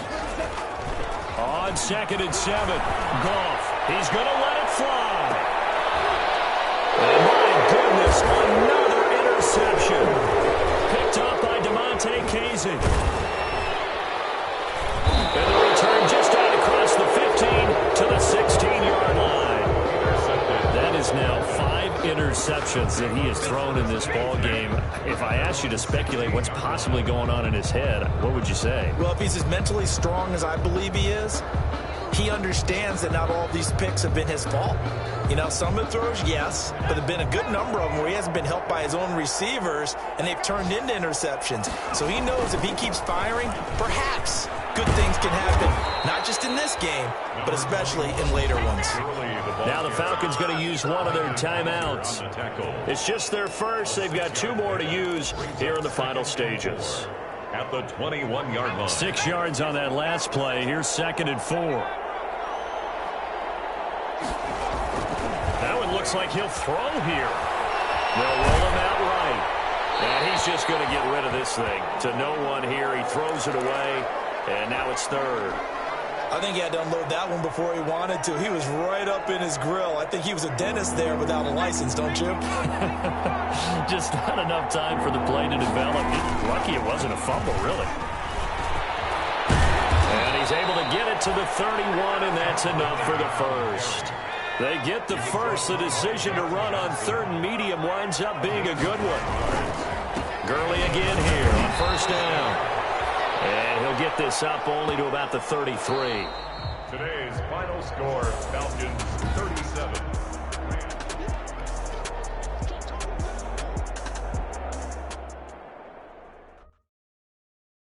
On 2nd and 7, Goff. He's going to let it fly. Oh, my goodness, another interception. Picked up by Damontae Kazee. And the return just out across the 15 to the 16-yard interceptions that he has thrown in this ball game. If I asked you to speculate what's possibly going on in his head, what would you say? Well, if he's as mentally strong as I believe he is, he understands that not all of these picks have been his fault. You know, some of the throws, yes, but there have been a good number of them where he hasn't been helped by his own receivers, and they've turned into interceptions. So he knows if he keeps firing, perhaps good things can happen, not just in this game, but especially in later ones. Now the Falcons going to use one of their timeouts. It's just their first. They've got 2 more to use here in the final stages. At the 21-yard line. 6 yards on that last play. Here's 2nd and 4. That one looks like he'll throw here. They'll roll him out right. And he's just going to get rid of this thing. To no one here. He throws it away. And now it's 3rd. I think he had to unload that one before he wanted to. He was right up in his grill. I think he was a dentist there without a license, don't you? Just not enough time for the play to develop. Lucky it wasn't a fumble, really. And he's able to get it to the 31, and that's enough for the first. They get the first. The decision to run on 3rd and medium winds up being a good one. Gurley again here on 1st down. And he'll get this up only to about the 33. Today's final score, Falcons 37.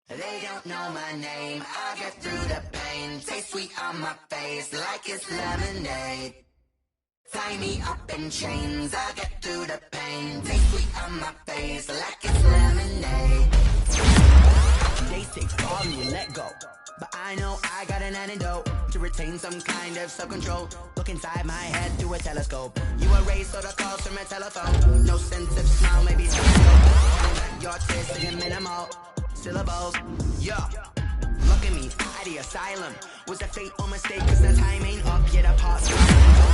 They don't know my name, I get through the pain. Taste sweet on my face like it's lemonade. Tie me up in chains, I get through the pain. Taste sweet on my face like it's lemonade. They say call me and let go, but I know I got an antidote to retain some kind of self-control. Look inside my head through a telescope. You erase all the calls from a telephone. No sense of smile, maybe some your tears singing minimal syllables. Yeah, look at me, at the asylum. Was a fate or mistake, cause the time ain't up yet. I pass don't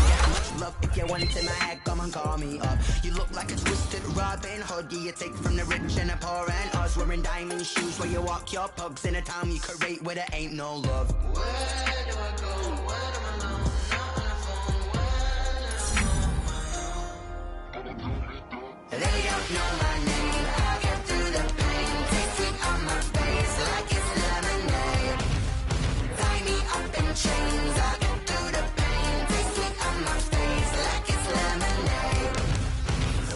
get much love if you want it in my head, come and call me up. You look like a twisted Robin Hood. You take from the rich and the poor and us. Wearing diamond shoes where you walk your pugs in a town you could rate where there ain't no love. Where do I go? Where do I know? Not on the phone, They don't know my name, I get through the pain. Taste sweet on my face like it's lemonade. Tie me up in chains, I get through the pain. Taste sweet on my face like it's lemonade.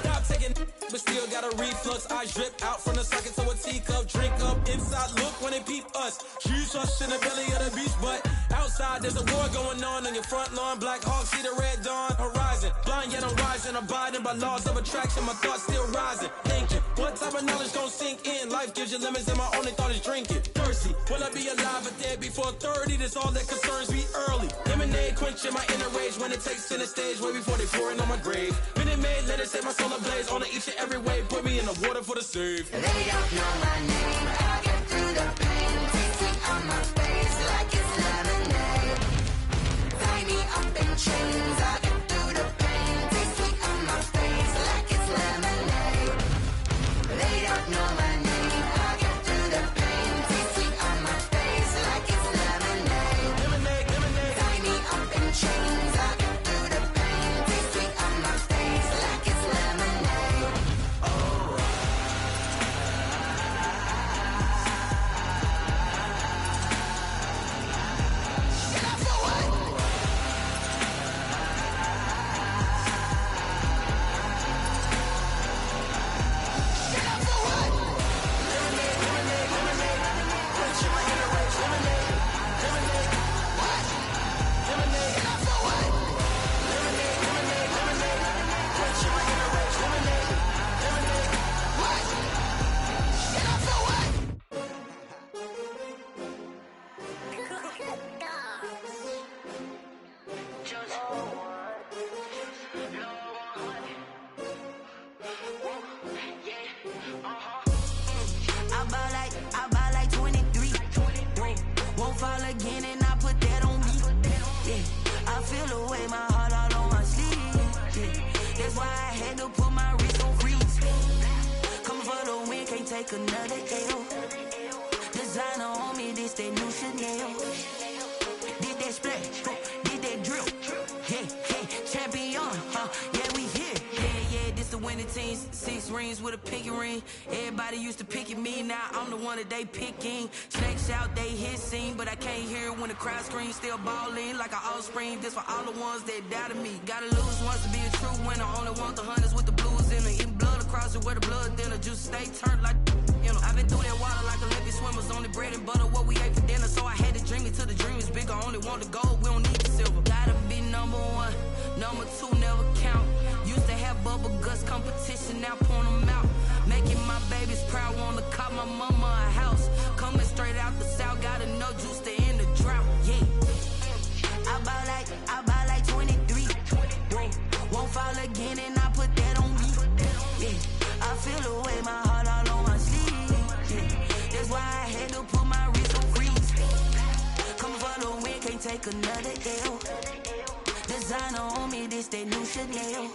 Stop taking, but still got a reflux. I drip out from the socket to a teacup. Drink up inside, look when they peep us. Shoes us in the belly of the beach, but outside there's a war going on your front lawn. Black Hawk, see the red dawn horizon. Blind yet I'm rising, abiding by laws of attraction. My thoughts still rising, thinking what type of knowledge gon' sink in? Life gives you limits and my only thought is drinking. Thirsty, will I be alive or dead before 30? That's all that concerns me early. Lemonade quenching my inner rage when it takes center stage way before they pouring on my grave. Minute Maid, let it set my soul ablaze on each and every way. Put me in the water for the save. They don't know my name, I get through the pain. Taste sweet on my face like it's lemonade. Tie me up in chains, I get through the pain. Taste sweet on my face like it's lemonade. They don't know my name, I get through the pain. Taste sweet on my face like it's lemonade. Lemonade, lemonade. Tie me up in chains, I get through the pain. Taste sweet on my face like it's lemonade. Oh. Get up for what? Get up for what? Lemonade, lemonade, lemonade. Quenching my inner rage. Lemonade, lemonade. What? Lemonade, Get up for what? lemonade, lemonade, lemonade. Quenching my inner rage. Lemonade, lemonade. What? Get up for what? I buy like 23. Won't fall again and I put that on me. Yeah, I feel the way, my heart all on my sleeve. Yeah, that's why I had to put my wrist on freeze. Coming for the win, can't take another L. Designer on me, this that new Chanel. Did that splash, did that drill. Yeah, yeah, champion, yeah, we here. Yeah, yeah, winning teams, 6 rings with a pinky ring. Everybody used to pick at me, now I'm the one that they picking. Snakes out, they hit scene, but I can't hear it when the crowd screams. Still balling like an offspring. This for all the ones that doubted me. Gotta lose once to be a true winner. Only want the hunters with the blues in it. Eating blood across it where the blood thinner. Juice stay turned like, you know. I've been through that water like Olympic swimmers. Only bread and butter, what we ate for dinner. So I had to dream it till the dream is bigger. Only want the gold, we don't need the silver. Gotta be number one, number two never count. Used to have bubble guts competition, now point them out. Making my babies proud, wanna cop my mama a house. Coming straight out the south, got enough juice to end the drought. Yeah, I buy like 23. Won't fall again, and I put that on me. Yeah, I feel the way, my heart all on my sleeve. Yeah, that's why I had to put my wrist on freeze. Come for the win, can't take another L. Designer on me, this that new Chanel.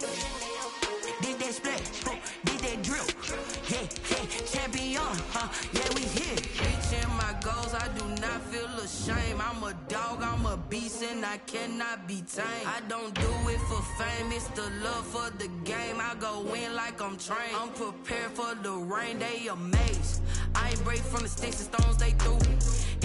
This that splash, this that drill. Yeah, champion, yeah, we here. Reaching my goals, I do not feel ashamed. I'm a dog, I'm a beast, and I cannot be tamed. I don't do it for fame, it's the love for the game. I go in like I'm trained. I'm prepared for the rain, they amazed. I ain't break from the sticks and stones they threw.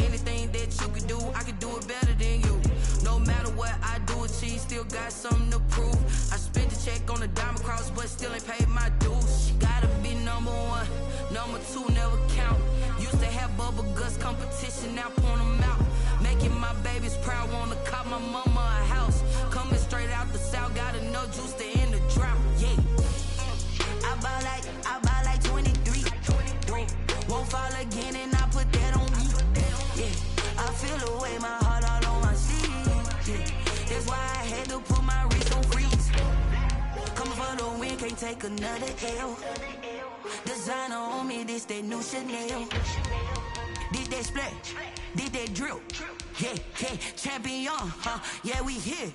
Anything that you can do, I can do it better than you. No matter what I do, achieve, still got something to prove. I spent the check on the diamond cross, but still ain't paid my dues. Gotta be number one, number two never count. Used to have bubble guts competition, now point them out. Making my babies proud, wanna cop my mama a house. Coming straight out the south, got enough juice to end the drought. Yeah, I buy like 23. Won't fall again, and I put that on me. Yeah, I feel the way, my heart all on my sleeve. Yeah, that's why I had to put my wrist on freeze. Coming for the win, can't take another L. Designer on me, this that new Chanel. This that splash, this that drill. Yeah, champion, yeah, we here.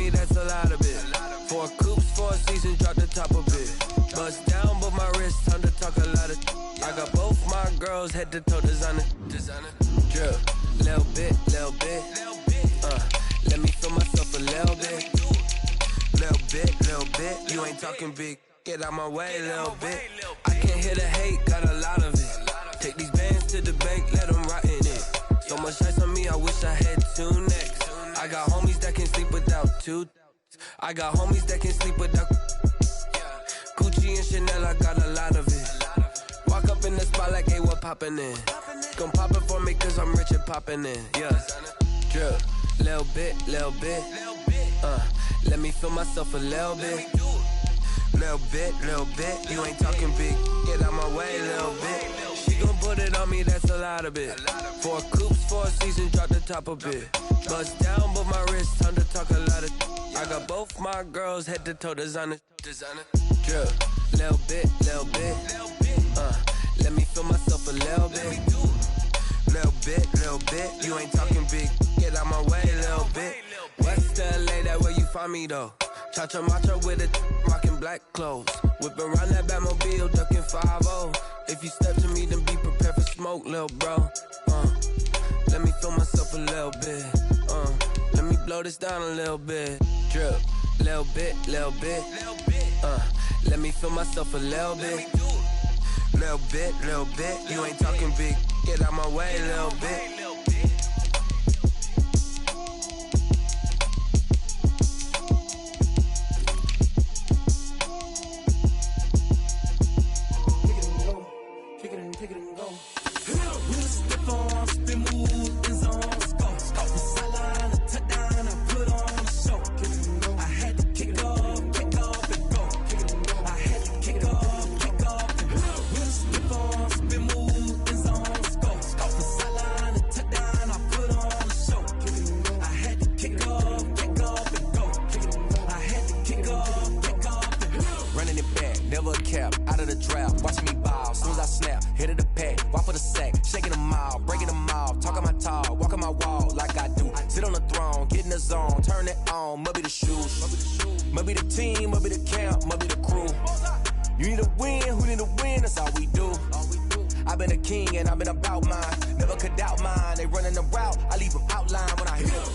That's a lot of it. 4 coops, 4 seasons, drop the top of it. Bust down, but my wrist, time to talk a lot of. I got both my girls head to toe designer. Drill, little bit. Let me feel myself a little bit. Little bit. You ain't talking big. Get out my way, little bit. I can't hear the hate, got a lot of it. Take these bands to the bank, let them rot in it. So much ice on me, I wish I had 2 necks. I got homies that can sleep without 2. I got homies that can sleep without Gucci and Chanel, I got a lot of it. Walk up in the spot like, hey, what poppin' in? Gon' pop it for me cause I'm rich and poppin' in. Yeah, drill, little bit. Let me feel myself a little bit. Little bit. You ain't talking big. Get out my way, little bit. She gon' put it on me, that's a lot of it. 4 coops, 4 seasons, drop the top of it. Bust down, but my wrist, time to talk a lot of. I got both my girls head to toe designer. Drill, little bit. Let me feel myself a little bit. Little bit. You ain't talking big. Get out my way, little bit. West LA, that where you find me though. Cha-cha matcha with a rockin' black clothes. Whip around that Batmobile, ducking 5-0. If you step to me, then be prepared for smoke, lil' bro. Let me feel myself a little bit. Let me blow this down a little bit. Drip, little bit. Let me feel myself a little bit. Little bit. You ain't talking big. Get out my way, little bit. watching me ball. Soon as I snap, hit it the pack, walk for the sack, shaking them all, breaking them off, talking my talk, walking my wall like I do. Sit on the throne, get in the zone, turn it on, must be the shoes, must be the team, must be the camp, must be the crew. You need a win, who need a win, that's all we do. I've been a king and I've been about mine, never could doubt mine. They running the route, I leave them outline when I hit them.